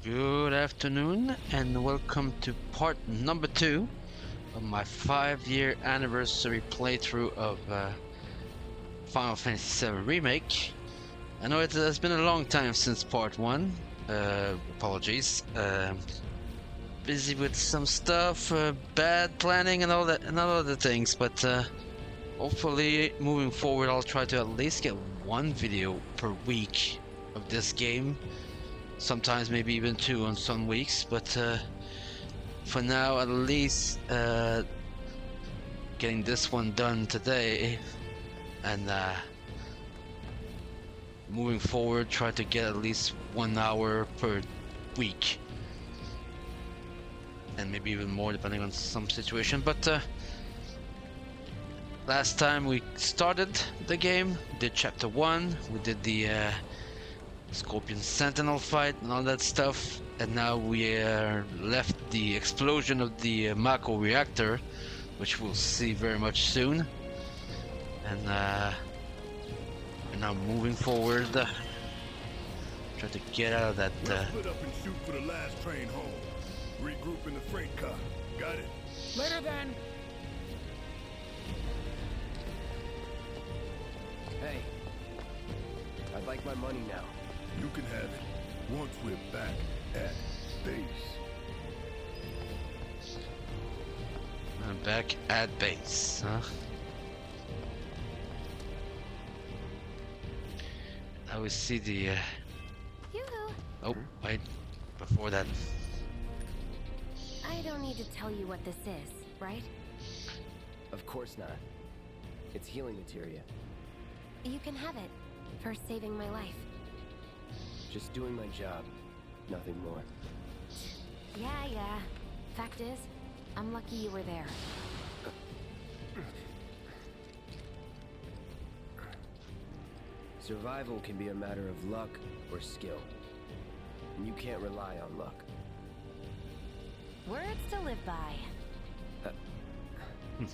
Good afternoon and welcome to part number 2 of my 5-year anniversary playthrough of Final Fantasy VII Remake. I know it has been a long time since part 1, apologies. Busy with some stuff, bad planning and all that and all other things, but hopefully moving forward I'll try to at least get one video per week of this game. Sometimes maybe even 2 on some weeks, but for now at least getting this one done today, and moving forward try to get at least 1 hour per week, and maybe even more depending on some situation. But last time we started the game, we did chapter 1, we did the Scorpion Sentinel fight and all that stuff, and now we left the explosion of the Mako reactor, which we'll see very much soon, and we're now moving forward, try to get out of that Split up and shoot for the last train home. Regroup in the freight car. Got it? Later then. Hey, I'd like my money now. You can have it once we're back at base. I'm back at base, huh? Now we see the Yoo-hoo. oh wait, before that, I don't need to tell you what this is, right? Of course not. It's healing materia. You can have it for saving my life. Just doing my job, nothing more. Yeah. Fact is, I'm lucky you were there. Survival can be a matter of luck or skill. And you can't rely on luck. Words to live by.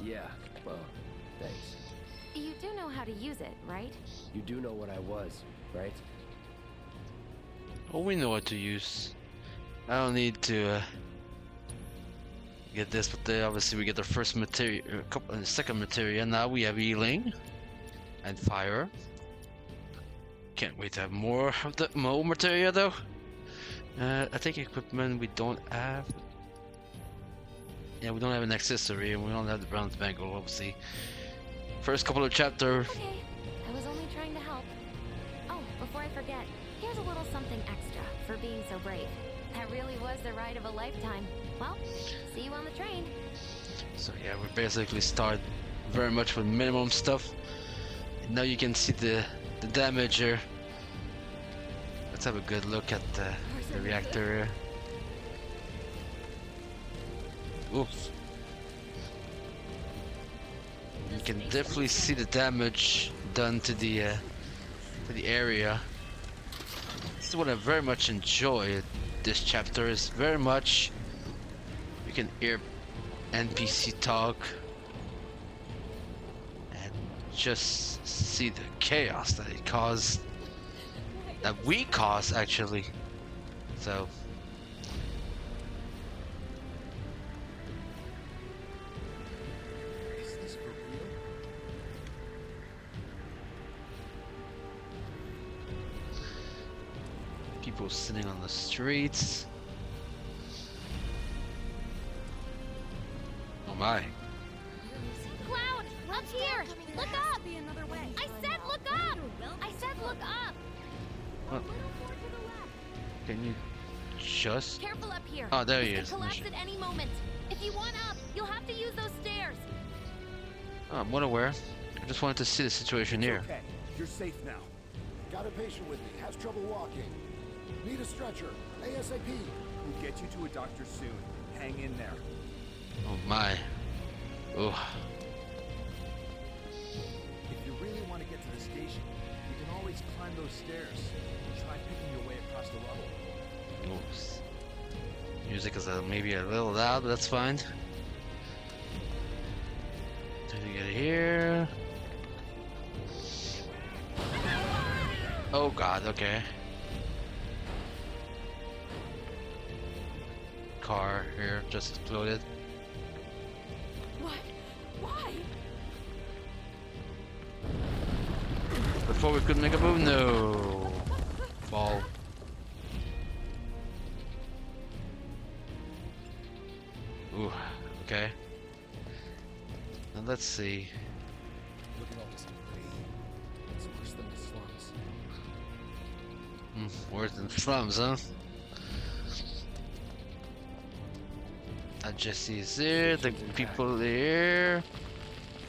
Yeah, well, thanks. You do know how to use it, right? You do know what I was, right? oh, we know what to use. I don't need to get this, but obviously we get the first materia, second materia. Now we have healing and fire. Can't wait to have more of the more materia though. I think equipment we don't have. Yeah, we don't have an accessory, and we don't have the bronze bangle, obviously. First couple of chapters. Okay, I was only trying to help. Oh, before I forget, here's a little something extra for being so brave. That really was the ride of a lifetime. Well, see you on the train. So yeah, we basically start very much with minimum stuff. And now you can see the damage here. Let's have a good look at the reactor. Oops. You can definitely see the damage done to the area. This is what I very much enjoy. This chapter is very much, you can hear NPC talk and just see the chaos that it caused, that we caused actually. So Is this for real? people sitting on the streets. Oh my. Cloud, up here! Look up! I said look up! I said look up! What? Can you just... Careful up here. Oh, there he This is. could collapse at any moment. If you want up, you'll have to use those stairs. Oh, I'm well aware. I just wanted to see the situation here. Okay, you're safe now. Got a patient with me, has trouble walking. Need a stretcher, ASAP. We'll get you to a doctor soon. Hang in there. Oh my. Oh. If you really want to get to the station, you can always climb those stairs and try picking your way across the rubble. Oops. Music is maybe a little loud, but that's fine. Did we get here? Oh god, okay. car here just exploded. What? Why? Before we could make a move, no. Fall. Ooh, okay. Now let's see. Look at all this debris. It's worse than the slums. Worse than slums, huh? Jesse is here, the people here.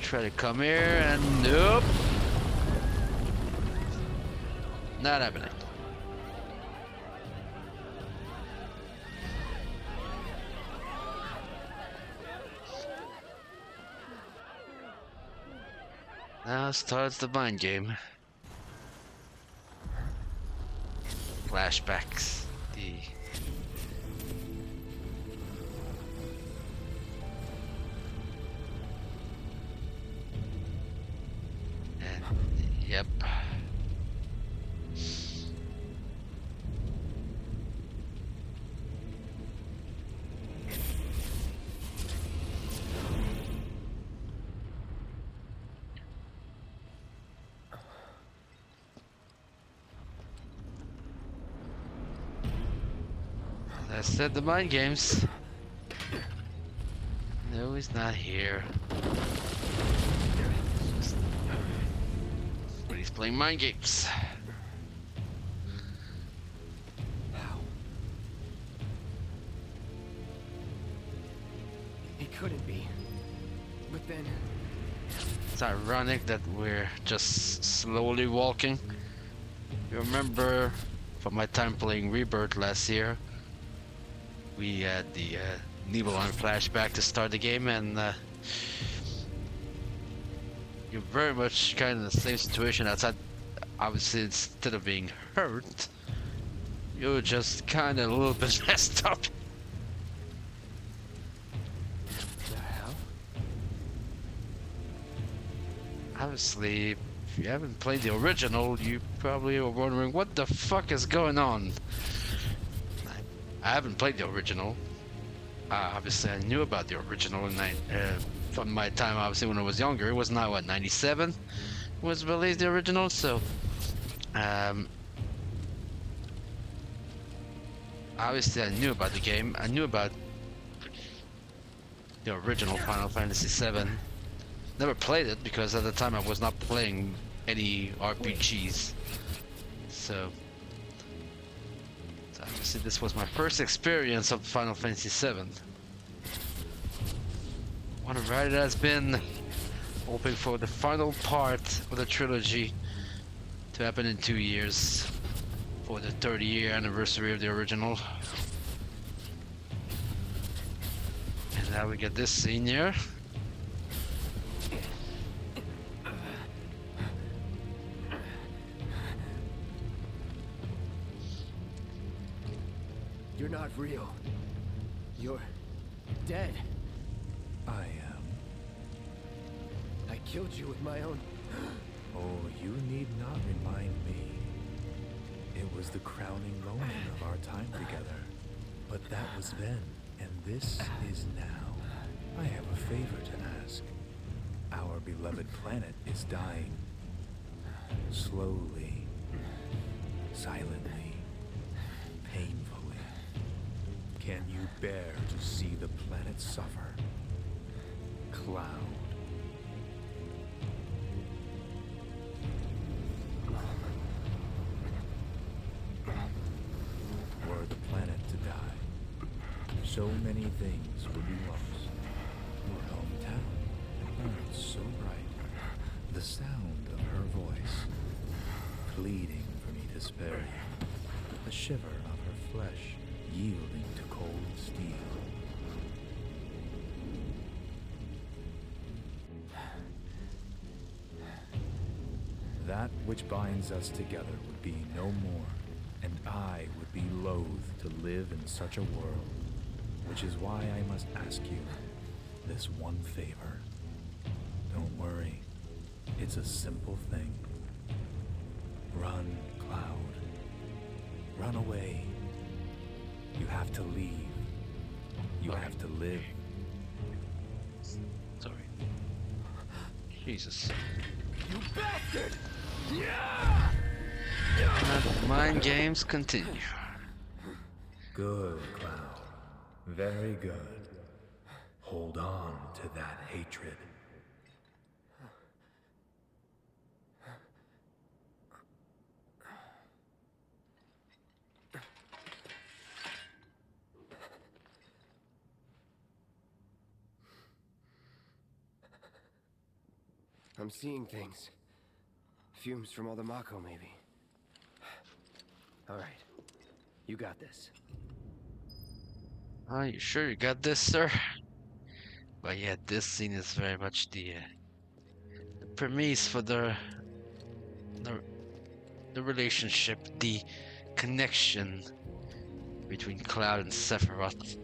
Try to come here, and nope. Not happening. Now starts the mind game. Flashbacks. Yep. As I said, the mind games. No, he's not here. But he's playing mind games. How? It couldn't be. But then... It's ironic that we're just slowly walking. You remember from my time playing Rebirth last year, we had the Nibelheim flashback to start the game, and you're very much kind of in the same situation outside. Obviously, instead of being hurt, you're just kind of a little bit messed up. The hell? Obviously, if you haven't played the original, you probably are wondering what the fuck is going on. I haven't played the original. Obviously, I knew about the original from my time, obviously, when I was younger. It was now, what, 97 was released, the original, so... obviously, I knew about the game. I knew about the original Final Fantasy VII. Never played it, because at the time I was not playing any RPGs. So obviously, this was my first experience of Final Fantasy VII. What a ride it has been. Hoping for the final part of the trilogy to happen in 2 years for the 30-year anniversary of the original. And now we get this scene here. You're not real. You're dead. I am. I killed you with my own... Oh, you need not remind me. It was the crowning moment of our time together. But that was then, and this is now. I have a favor to ask. Our beloved planet is dying. Slowly. Silently. Painfully. Can you bear to see the planet suffer? Cloud. Were the planet to die, so many things would be lost. Your hometown burned so bright. The sound of her voice, pleading for me to spare you. The shiver of her flesh yielding to cold steel. That which binds us together would be no more, and I would be loath to live in such a world, which is why I must ask you this one favor. Don't worry, it's a simple thing. Run, Cloud. Run away. You have to leave. You have to live. Sorry. Jesus. You bastard! And the mind games continue. Good, Cloud. Very good. Hold on to that hatred. I'm seeing things. Fumes from all the Mako, maybe. All right. You got this. Are you sure you got this, sir? But yeah, this scene is very much the premise for the the relationship, the connection between Cloud and Sephiroth.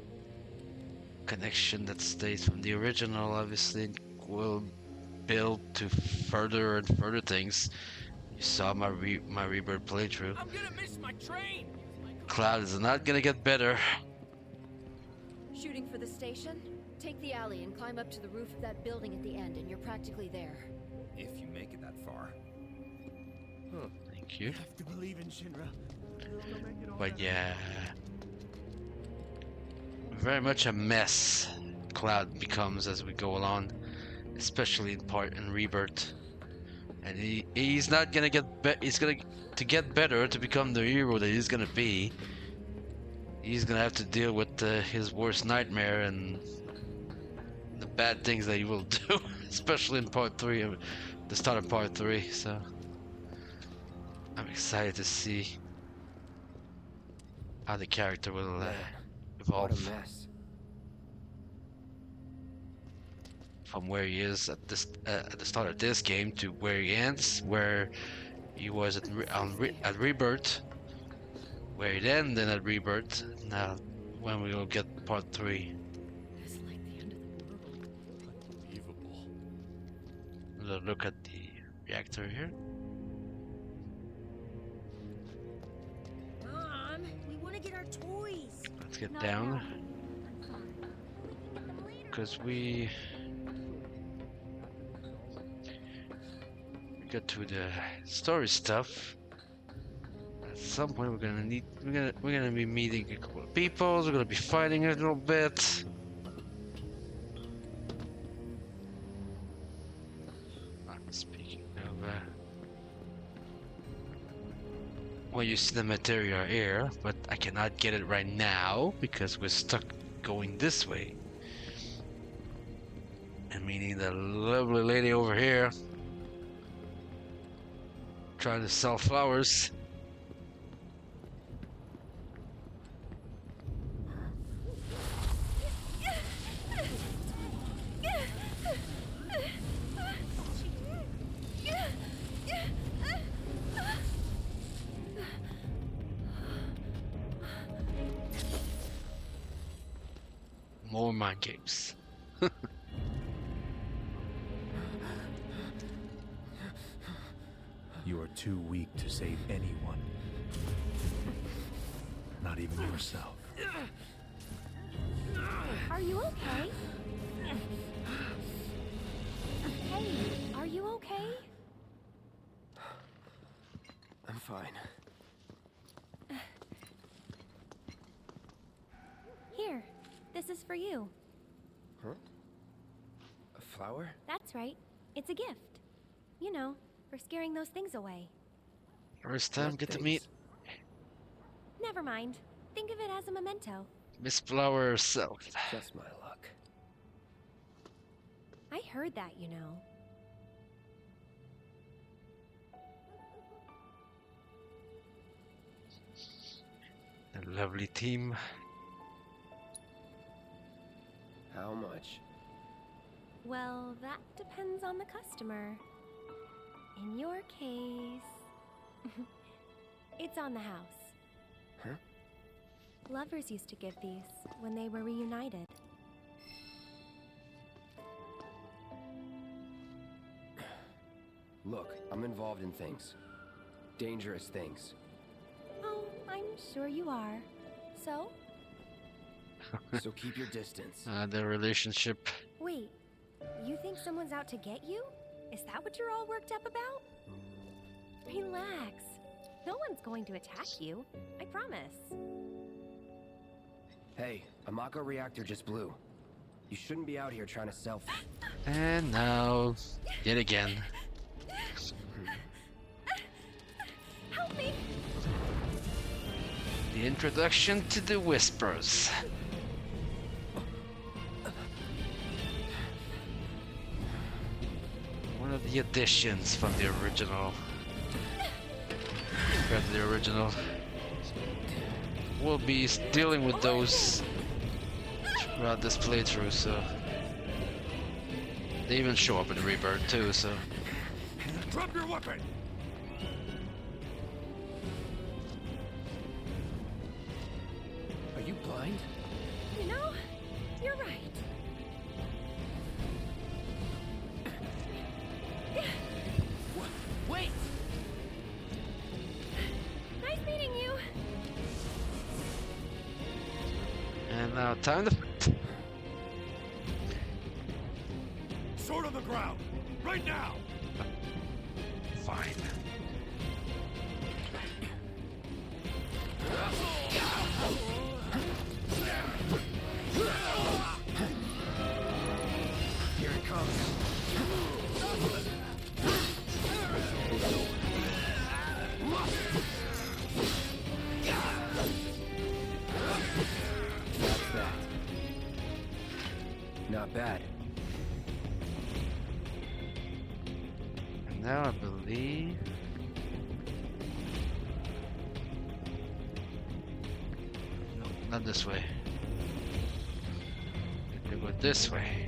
Connection that stays from the original, obviously, and will build to further and further things. You saw my Rebirth playthrough. I'm gonna miss my train! Cloud is not gonna get better. Shooting for the station? Take the alley and climb up to the roof of that building at the end, and you're practically there. If you make it that far. Thank you. Have to believe in Shinra. But yeah, very much a mess Cloud becomes as we go along, especially in Rebirth. And he's not gonna he's gonna to get better, to become the hero that he's gonna be. He's gonna have to deal with his worst nightmare and the bad things that he will do, especially in part 3, the start of part 3. So I'm excited to see how the character will What evolve a mess. from where he is at the start of this game to where he ends, where he was at Rebirth, where he ended at Rebirth. Now, when we will get part 3. It's like the end of the world. Unbelievable. Look at the reactor here. Mom, we want to get our toys. Let's get Not down, now. We can get them later. because we get to the story stuff. At some point, we're gonna be meeting a couple of people. We're gonna be fighting a little bit. Speaking of, well, you see the material here, but I cannot get it right now because we're stuck going this way. And meeting the lovely lady over here trying to sell flowers. More mind games. You are too weak to save anyone. Not even yourself. Are you okay? Hey, are you okay? I'm fine. Here, this is for you. Huh? A flower? That's right. It's a gift. You know, for scaring those things away. First time What get to things? meet Never mind. Think of it as a memento. Miss Flower herself. Just my luck. I heard that, you know. A lovely team. How much? Well, that depends on the customer. In your case, it's on the house. Huh? Lovers used to give these when they were reunited. Look, I'm involved in things. Dangerous things. Oh, I'm sure you are. So, So keep your distance. Their relationship. Wait, you think someone's out to get you? Is that what you're all worked up about? Relax. No one's going to attack you. I promise. Hey, a Mako reactor just blew. You shouldn't be out here trying to self. And now, yet again. Help me! The introduction to the Whispers. One of the additions from the original. Compared to the original. We'll be dealing with those throughout this playthrough, so. They even show up in Rebirth too, so. Drop your weapon! Are you blind? You know, you're right. Wait! Nice meeting you. And now time to. Sword on the ground! Right now! Fine. Here it comes. That's that. Not bad. And now I believe. No, not this way. We go this way.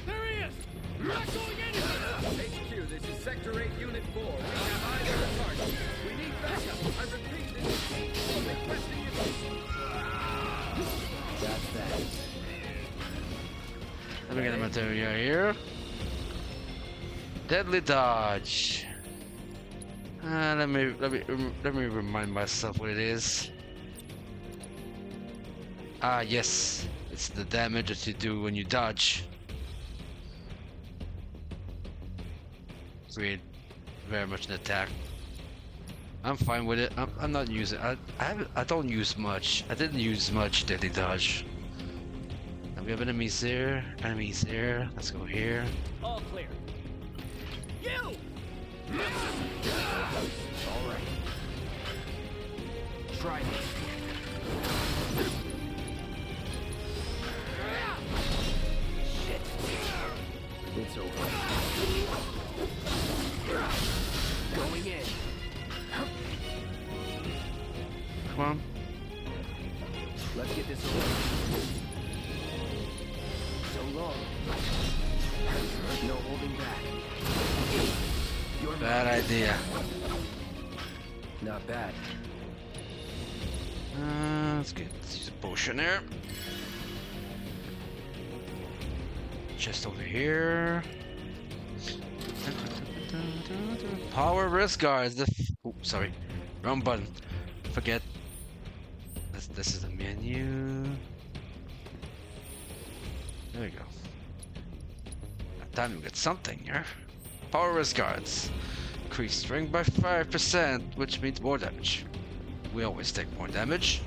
There he is! We're not going anywhere! HQ, this is Sector 8, Unit 4. We have eyes on the target. We need backup. I repeat, this is requesting you. That's that. Let me get the material here. Deadly dodge. Let me remind myself what it is. Ah, yes, it's the damage that you do when you dodge. Create very much an attack. I'm fine with it. I'm not using. I don't use much. I didn't use much deadly dodge. And we have enemies there. Enemies there. Let's go here. All clear. You! All right. Try this. Shit. It's over. Going in. Come on. Let's get this over. So long. No holding back. You're Bad idea. Not bad. Let's use a potion there. Just over here. Power wrist guards. Oh, sorry, wrong button. Forget. This is the menu. There we go. That time we get something here. Power wrist guards. Increase strength by 5%, which means more damage. We always take more damage.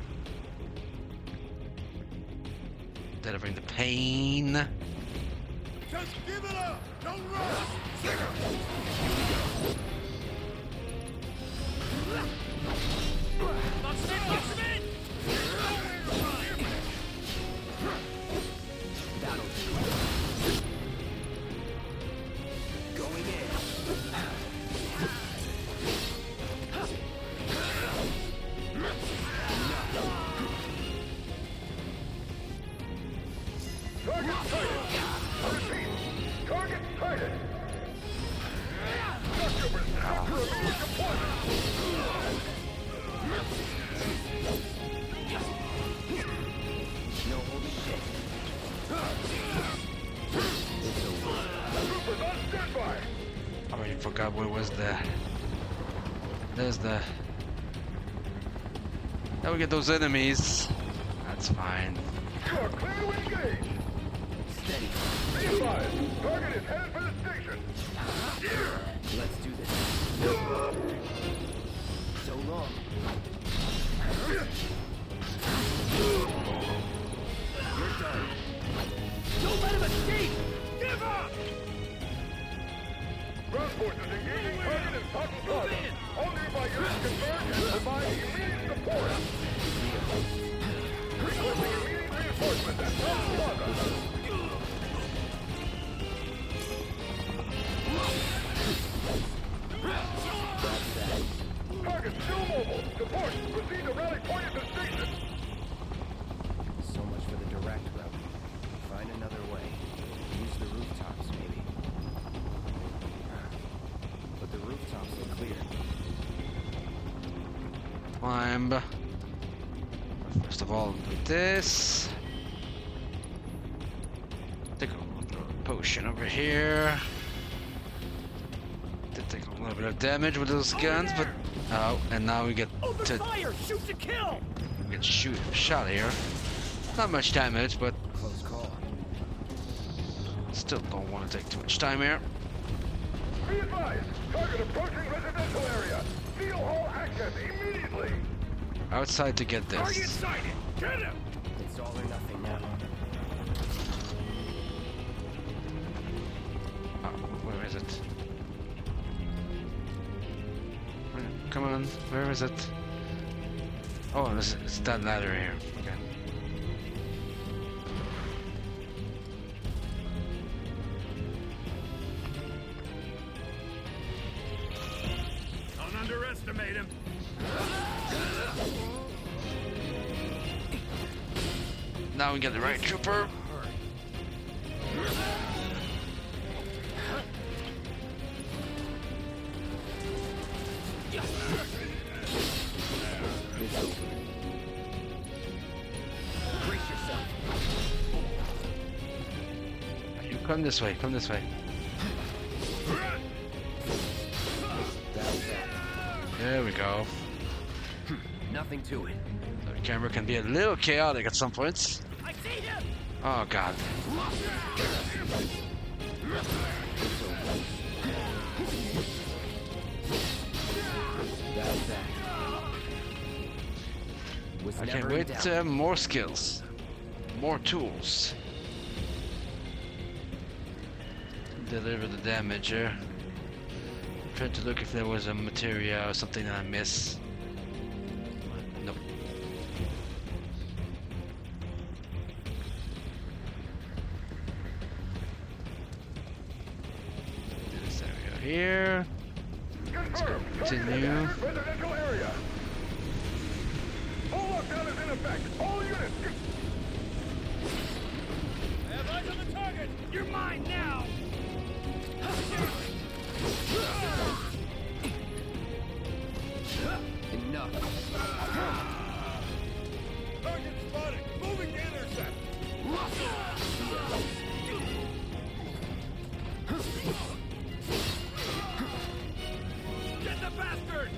Delivering the pain. Just give it up! Don't run! That'll do. Going in. Target sighted! Repeat! Target sighted! Documents after immediate deployment! No holding shit. It's over. Troopers on standby! I already forgot what was the. There's the. Now we get those enemies. That's fine. You are clear to engage. Steady. Be advised. Target is headed for the station. Let's do this. So long. You're done. Don't let him escape! Give up! Ground forces engaging target in Cotton Plaza. All nearby units converge and provide immediate support. Requesting immediate reinforcements at Cotton Plaza. Target still mobile. Support. Proceed to rally point at the station. So much for the direct route. Find another way. Use the rooftops, maybe. But the rooftops are clear. Climb. First of all, do this. Take a potion over here. Did take a little bit of damage with those guns, but oh, and now we get to Fire! Shoot to kill! shot here. Not much damage, but Close call. still don't want to take too much time here. Be advised. Target approaching residential area. Seal all access immediately. Outside to get Target this. sighted. Get him. It's all or nothing now. Oh, where is it? Come on, where is it? Oh, it's that ladder here. Okay. Don't underestimate him. Now we get the right trooper. Brace yourself. You come this way, come this way. That's that. There we go. Nothing to it. The camera can be a little chaotic at some points. I see him! Oh god. That's that. Was I never can't in wait. doubt. More skills. More tools. Deliver the damage here. Tried to look if there was a materia or something that I missed. Nope. This area here. Confirmed. Continue. Residential area. Full lockdown is in effect. All units. I have eyes on the target! You're mine now! Enough. Target spotted. Moving to intercept. Get the bastard!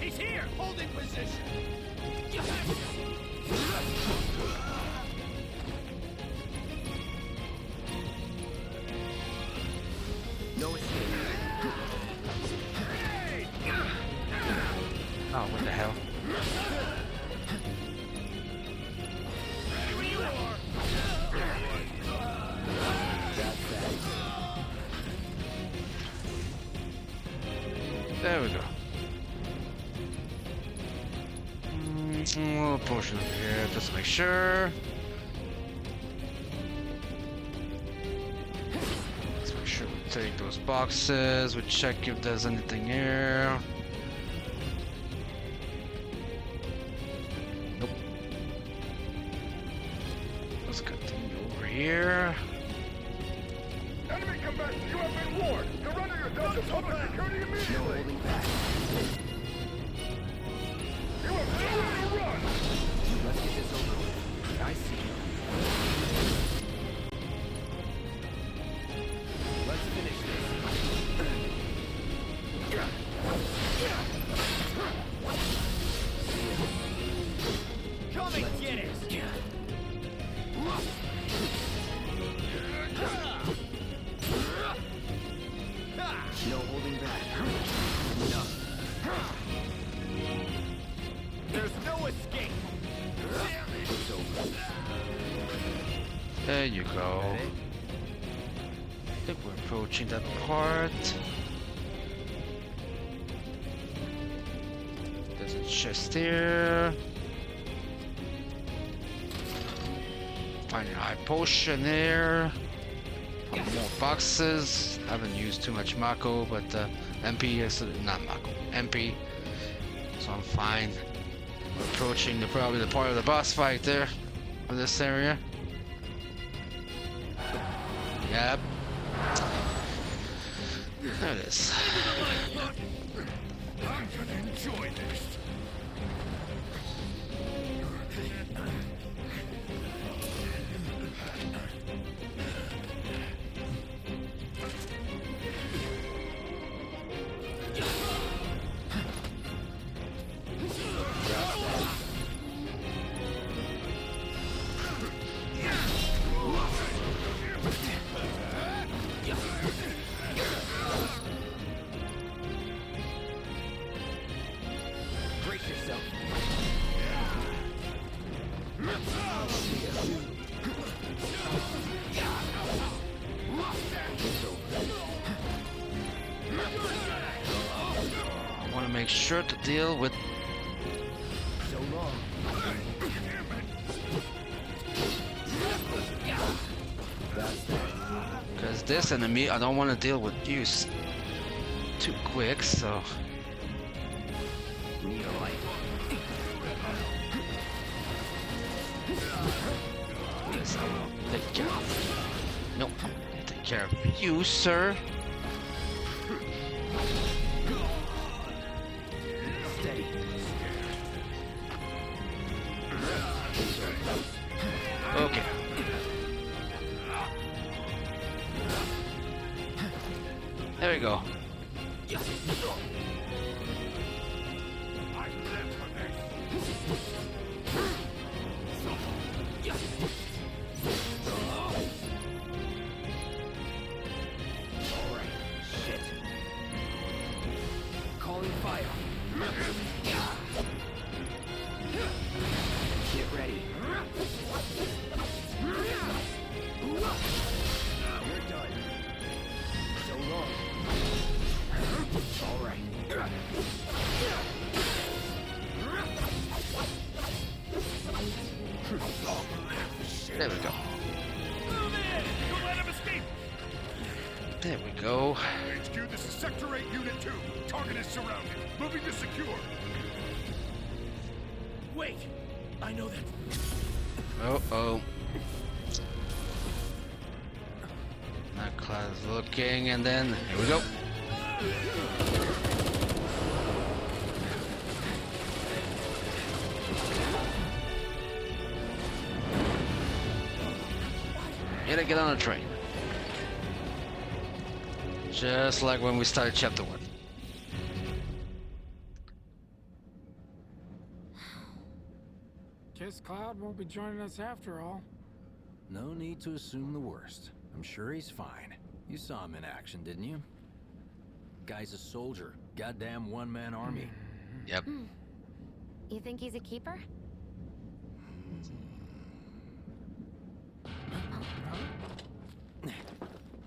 He's here! Holding position! No escape. Oh, what the hell? Where you are! That's that. There we go. A little potion over here, just to make sure. Let's make sure we take those boxes. We check if there's anything here. Nope. Let's continue over here. Enemy combatants, you have been warned. Surrender yourself to public security No immediately. holding back. You have nowhere to run. Let's get this over with. I see you. Let's finish this. you go. I think we're approaching that part. There's a chest here. Find a high potion here. More boxes. Haven't used too much Mako, but MP is not Mako. MP. So I'm fine. We're approaching probably the part of the boss fight there in this area. Yep. There it is. I'm gonna enjoy this. Brace yourself. I want to make sure to deal with. So long. Because this enemy, I don't want to deal with you too quick, so. Need a light. Yes, I will take care of. Nope, I'll take care of you, sir. Steady. Okay. There we go. Alright. Shit. Calling fire. Get ready. You're done. So long. Alright. There we go. Move in! Don't let him escape! There we go. HQ, this is Sector 8, Unit 2. Target is surrounded. Moving to secure. Wait! I know that. Uh-oh. That cloud's looking, and then here we go. Gotta get on a train. Just like when we started chapter 1. Guess Cloud won't be joining us after all. No need to assume the worst. I'm sure he's fine. You saw him in action, didn't you? Guy's a soldier. Goddamn one-man army. Yep. You think he's a keeper?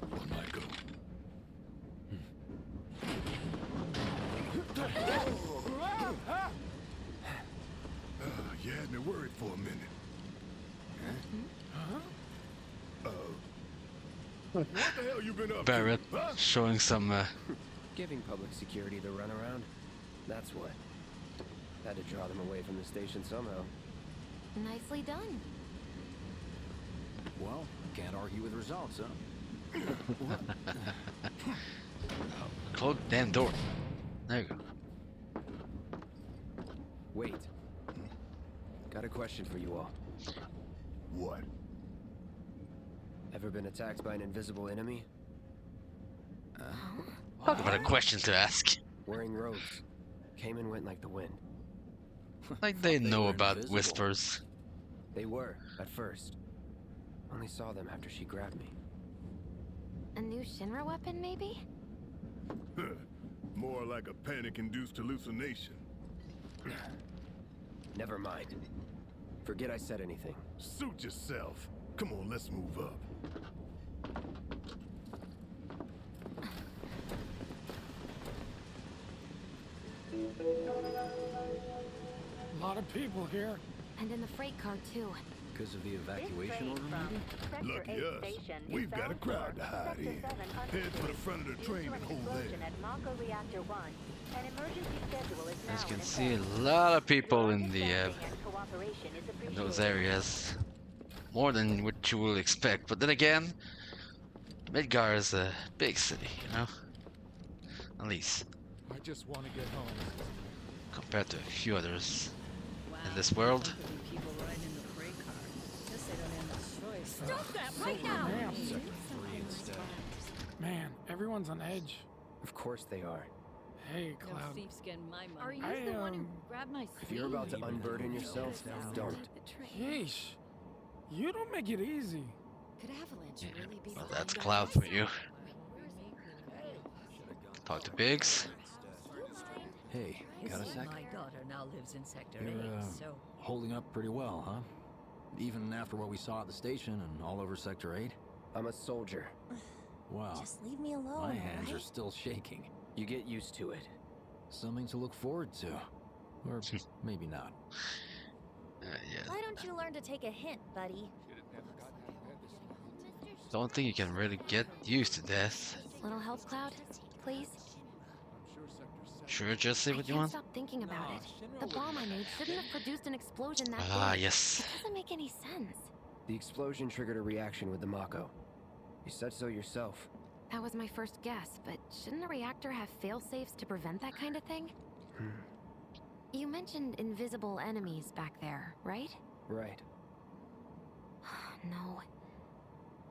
One might go. You had me worried for a minute. What the hell you been up Barrett to? Huh? showing some Giving public security the runaround. That's what. Had to draw them away from the station somehow. Nicely done. Well, can't argue with results, huh? close damn door. There you go. Wait. Got a question for you all. What? Ever been attacked by an invisible enemy? Talk about a question to ask. Wearing robes. Came and went like the wind. Like they know were about invisible. whispers. They were, at first. Only saw them after she grabbed me. A new Shinra weapon, maybe? More like a panic-induced hallucination. Never mind. Forget I said anything. Suit yourself. Come on, let's move up. A lot of people here. And in the freight car, too. Because of the evacuation order, maybe? Lucky us. We've got a crowd to hide in. Head for the front of the train and hold there. As you can see, a lot of people in the in those areas. More than what you will expect. But then again, Midgar is a big city, you know? At least. I just want to get home. Compared to a few others in this world. Stop that right now! Man, everyone's on edge. Of course they are. Hey, Cloud. Are you I, the one who grabbed my If you're about to unburden yourself, don't. Yeesh. You don't make it easy. Could Avalanche Yeah, really be well, the that's one Cloud for you. Talk to Biggs. Hey, got a sec? My daughter now lives in Sector You're, 8, so... holding up pretty well, huh? Even after what we saw at the station and all over Sector 8? I'm a soldier. Wow. Just leave me alone, My hands right? are still shaking. You get used to it. Something to look forward to. Or maybe not. Yeah. Why don't you learn to take a hint, buddy? Don't think you can really get used to death. Little help, Cloud? Please? Sure, just say I what you can't want. stop thinking about it. The bomb I made shouldn't have produced an explosion that Ah, big. yes. It doesn't make any sense. The explosion triggered a reaction with the Mako. You said so yourself. That was my first guess, but shouldn't a reactor have fail-safes to prevent that kind of thing? You mentioned invisible enemies back there, right? Right. No.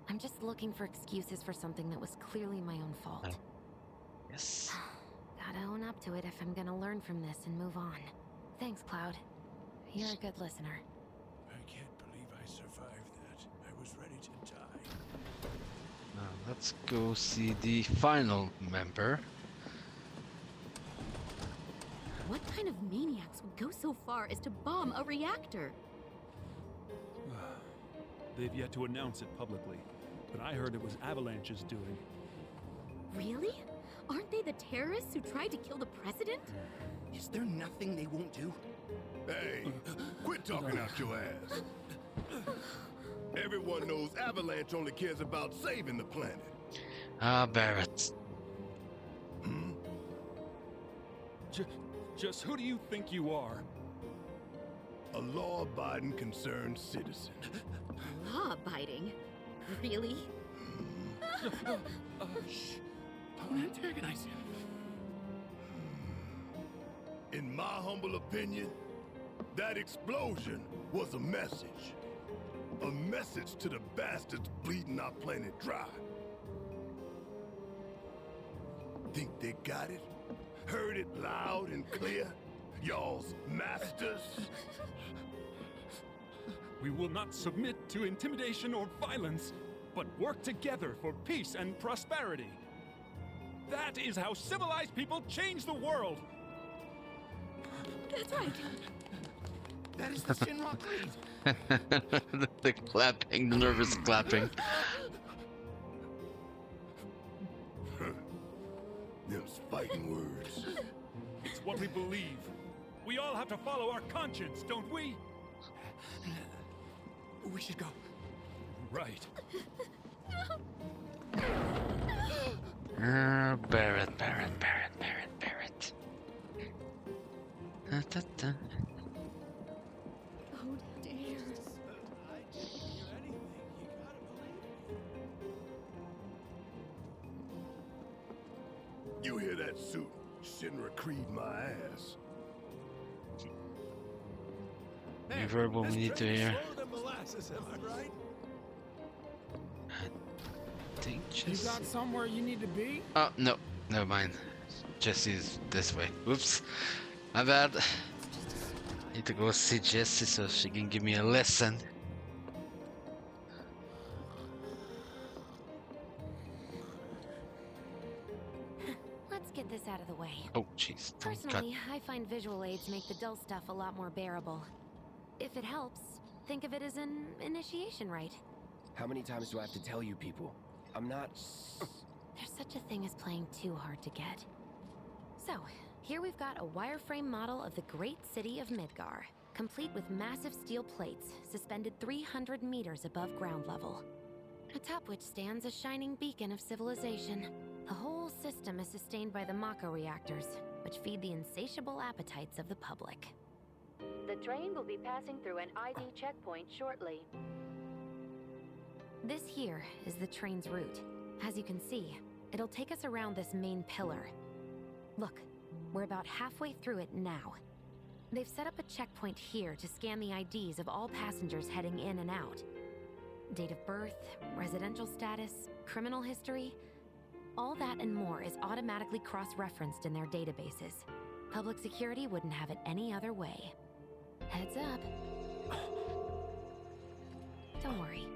I'm just looking for excuses for something that was clearly my own fault. Yes. Gotta own up to it if I'm gonna learn from this and move on. Thanks, Cloud. You're a good listener. I can't believe I survived that. I was ready to die. Now let's go see the final member. What kind of maniacs would go so far as to bomb a reactor? They've yet to announce it publicly, but I heard it was Avalanche's doing. Really? Aren't they the terrorists who tried to kill the president? Is there nothing they won't do? Hey, quit talking out your ass. Everyone knows Avalanche only cares about saving the planet. Ah, Barrett. Just who do you think you are? A law-abiding, concerned citizen. Law-abiding? Really? Shh. Don't antagonize him. In my humble opinion, that explosion was a message. A message to the bastards bleeding our planet dry. Think they got it? Heard it loud and clear? Y'all's masters? We will not submit to intimidation or violence, but work together for peace and prosperity. That is how civilized people change the world. That's right. That is the Shinra Creed. The clapping, the nervous clapping. Them's fighting words. It's what we believe. We all have to follow our conscience, don't we? We should go. Right. Barrett. Da. Oh dear. You hear that suit? Shinra Creed my ass. You heard what we need to hear. I think You just... got somewhere you need to be? Oh, no. Never mind. Jesse's this way. Whoops. My bad. Need to go see Jessie so she can give me a lesson. Let's get this out of the way. Oh, jeez. Personally, I find visual aids make the dull stuff a lot more bearable. If it helps, think of it as an initiation rite. How many times do I have to tell you people? I'm not... There's such a thing as playing too hard to get. So, here we've got a wireframe model of the great city of Midgar, complete with massive steel plates suspended 300 meters above ground level, atop which stands a shining beacon of civilization. The whole system is sustained by the Mako reactors, which feed the insatiable appetites of the public. The train will be passing through an ID checkpoint shortly. This here is the train's route. As you can see, it'll take us around this main pillar. Look, we're about halfway through it now. They've set up a checkpoint here to scan the IDs of all passengers heading in and out. Date of birth, residential status, criminal history, all that and more is automatically cross-referenced in their databases. Public security wouldn't have it any other way. Heads up. Don't worry,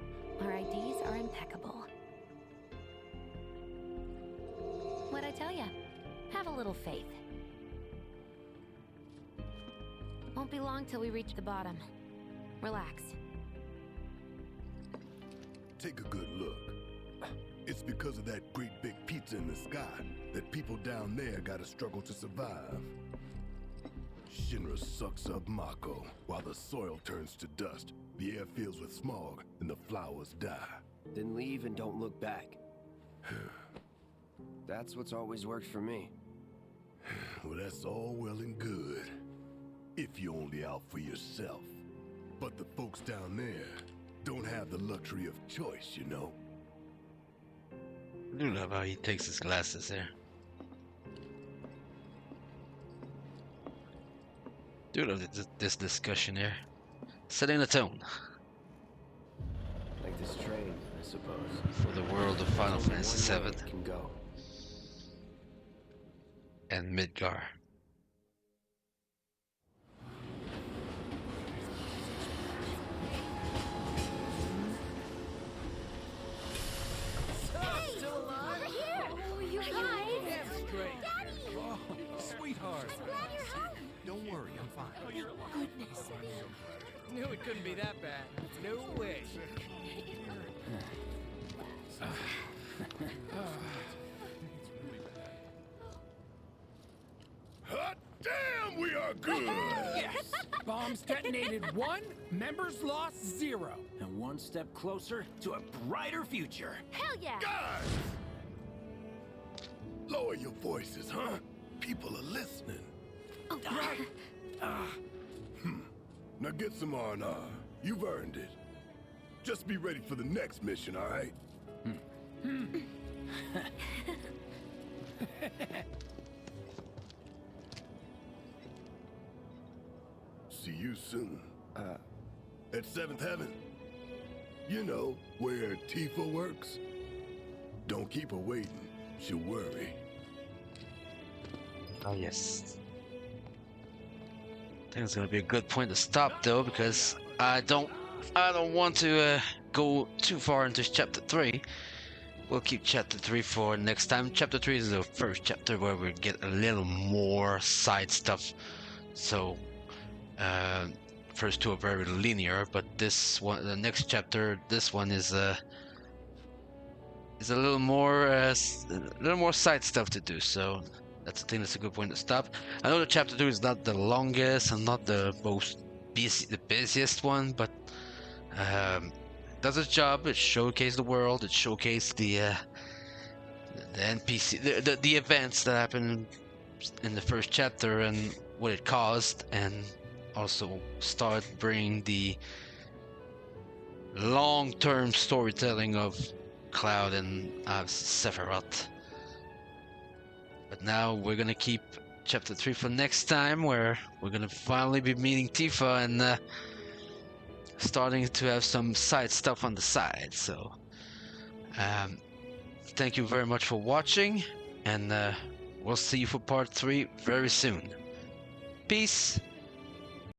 our IDs are impeccable. What'd I tell ya? Have a little faith. Won't be long till we reach the bottom. Relax. Take a good look. It's because of that great big pizza in the sky that people down there gotta struggle to survive. Shinra sucks up Mako, while the soil turns to dust, the air fills with smog, and the flowers die. Then leave and don't look back. That's what's always worked for me. Well, that's all well and good, if you're only out for yourself. But the folks down there don't have the luxury of choice, you know. I do love how he takes his glasses there. Do love this discussion here. Setting the tone. Like this train, I suppose. For the world of Final Fantasy VII. Can go. And Midgar. Sweetheart. I'm glad you're home. Don't worry, I'm fine. Goodness. Knew it couldn't be that bad. No way. Hot damn, we are good! Yes! Bombs detonated 1, members lost 0. And one step closer to a brighter future. Hell yeah! Guys! Lower your voices, huh? People are listening. Oh, right. Now get some R&R. You've earned it. Just be ready for the next mission, all right? See you soon. At 7th Heaven. You know, where Tifa works. Don't keep her waiting. She'll worry. Oh yes. I think it's gonna be a good point to stop though, because I don't want to go too far into chapter 3. We'll keep chapter 3 for next time. Chapter 3 is the first chapter where we get a little more side stuff. So first two are very linear, but this one, the next chapter, this one is a little more side stuff to do. So that's the thing. That's a good point to stop. I know that chapter 2 is not the longest and not the busiest one, but it does its job. It showcased the world. It showcased the NPC, the events that happened in the first chapter and what it caused, and also start bringing the long-term storytelling of Cloud and Sephiroth. But now we're gonna keep chapter 3 for next time, where we're gonna finally be meeting Tifa and starting to have some side stuff on the side. So thank you very much for watching, and we'll see you for part 3 very soon. Peace.